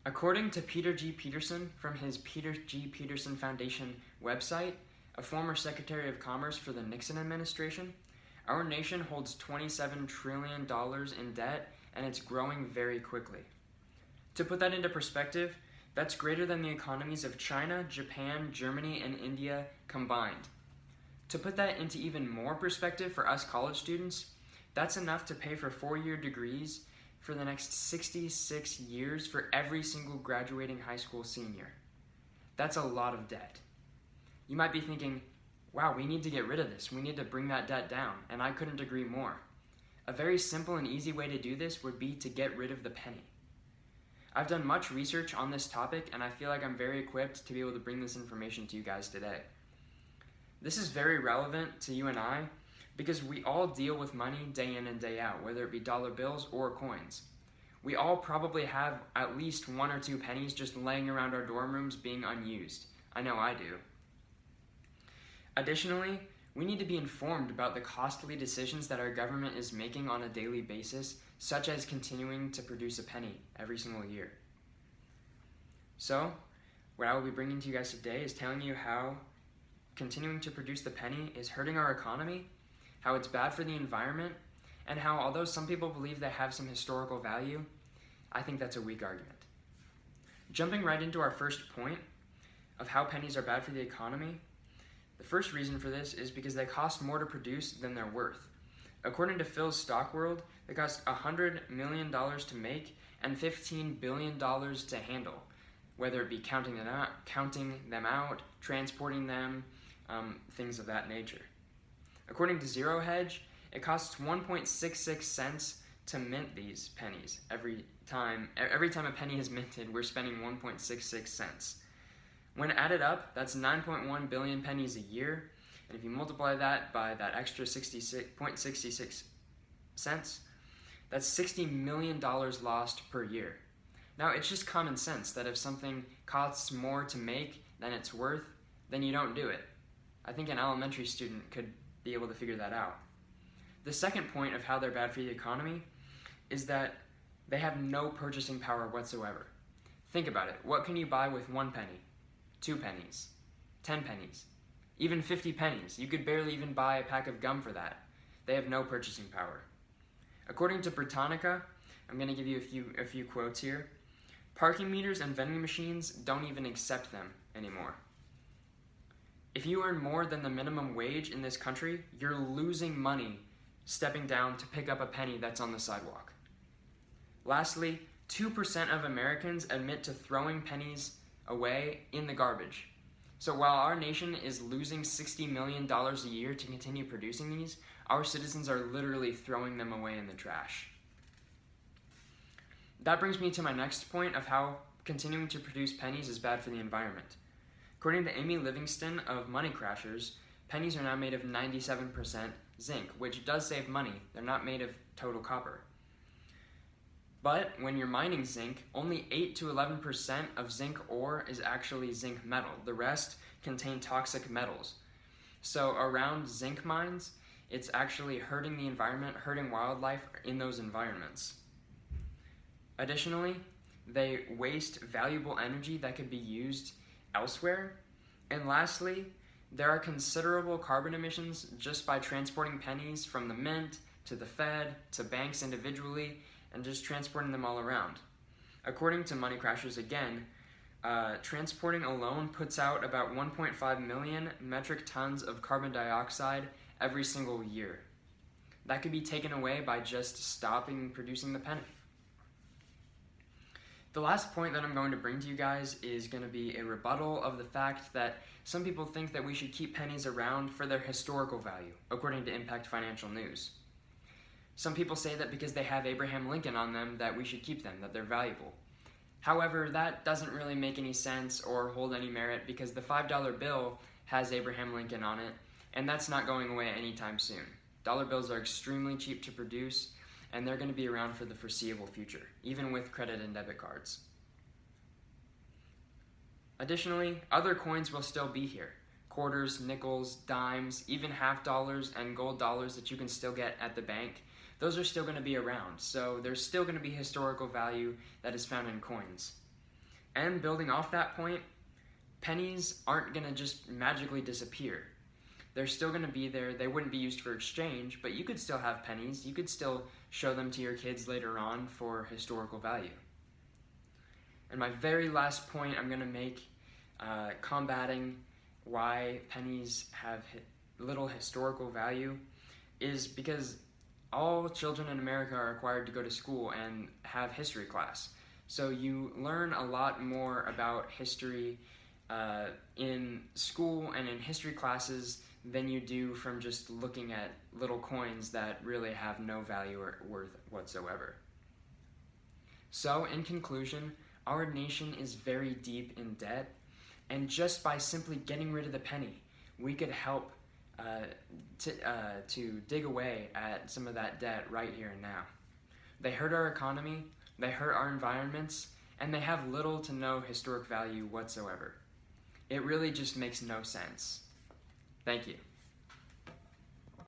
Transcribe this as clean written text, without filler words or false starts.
According to Peter G. Peterson from his Peter G. Peterson Foundation website, a former Secretary of Commerce for the Nixon administration, our nation holds $27 trillion in debt, and it's growing very quickly. To put that into perspective, that's greater than the economies of China, Japan, Germany, and India combined. To put that into even more perspective for us college students, that's enough to pay for 4-year degrees for the next 66 years for every single graduating high school senior. That's a lot of debt. You might be thinking, wow, we need to get rid of this. We need to bring that debt down, and I couldn't agree more. A very simple and easy way to do this would be to get rid of the penny. I've done much research on this topic, and I feel like I'm very equipped to be able to bring this information to you guys today. This is very relevant to you and I because we all deal with money day in and day out, whether it be dollar bills or coins. We all probably have at least 1 or 2 pennies just laying around our dorm rooms being unused. I know I do. Additionally, we need to be informed about the costly decisions that our government is making on a daily basis, such as continuing to produce a penny every single year. So, what I will be bringing to you guys today is telling you how continuing to produce the penny is hurting our economy, how it's bad for the environment, and how although some people believe they have some historical value, I think that's a weak argument. Jumping right into our first point of how pennies are bad for the economy, the first reason for this is because they cost more to produce than they're worth. According to Phil's Stock World, they cost $100 million to make and $15 billion to handle, whether it be counting them out, transporting them, things of that nature. According to Zero Hedge, it costs 1.66 cents to mint these pennies every time. Every time a penny is minted, we're spending 1.66 cents. When added up, that's 9.1 billion pennies a year, and if you multiply that by that extra 66.66 cents, that's $60 million lost per year. Now, it's just common sense that if something costs more to make than it's worth, then you don't do it. I think an elementary student could be able to figure that out. The second point of how they're bad for the economy is that they have no purchasing power whatsoever. Think about it. What can you buy with 1 penny, 2 pennies, 10 pennies, even 50 pennies? You could barely even buy a pack of gum for that. They have no purchasing power. According to Britannica, I'm going to give you a few quotes here. Parking meters and vending machines don't even accept them anymore. If you earn more than the minimum wage in this country, you're losing money stepping down to pick up a penny that's on the sidewalk. Lastly, 2% of Americans admit to throwing pennies away in the garbage. So while our nation is losing $60 million a year to continue producing these, our citizens are literally throwing them away in the trash. That brings me to my next point of how continuing to produce pennies is bad for the environment. According to Amy Livingston of Money Crashers, pennies are now made of 97% zinc, which does save money. They're not made of total copper. But when you're mining zinc, only 8 to 11% of zinc ore is actually zinc metal. The rest contain toxic metals. So around zinc mines, it's actually hurting the environment, hurting wildlife in those environments. Additionally, they waste valuable energy that could be used elsewhere. And lastly, there are considerable carbon emissions just by transporting pennies from the mint to the Fed to banks individually and just transporting them all around. According to Money Crashers again, transporting alone puts out about 1.5 million metric tons of carbon dioxide every single year. That could be taken away by just stopping producing the penny. The last point that I'm going to bring to you guys is going to be a rebuttal of the fact that some people think that we should keep pennies around for their historical value, according to Impact Financial News. Some people say that because they have Abraham Lincoln on them that we should keep them, that they're valuable. However, that doesn't really make any sense or hold any merit because the $5 bill has Abraham Lincoln on it, and that's not going away anytime soon. Dollar bills are extremely cheap to produce, and they're going to be around for the foreseeable future, even with credit and debit cards. Additionally, other coins will still be here. Quarters, nickels, dimes, even half dollars and gold dollars that you can still get at the bank, those are still going to be around. So there's still going to be historical value that is found in coins. And building off that point, pennies aren't going to just magically disappear. They're still going to be there. They wouldn't be used for exchange, but you could still have pennies. You could still show them to your kids later on for historical value. And my very last point I'm going to make, combating why pennies have little historical value, is because all children in America are required to go to school and have history class. So you learn a lot more about history in school and in history classes than you do from just looking at little coins that really have no value or worth whatsoever. So, in conclusion, our nation is very deep in debt, and just by simply getting rid of the penny, we could help to dig away at some of that debt right here and now. They hurt our economy, they hurt our environments, and they have little to no historic value whatsoever. It really just makes no sense. Thank you.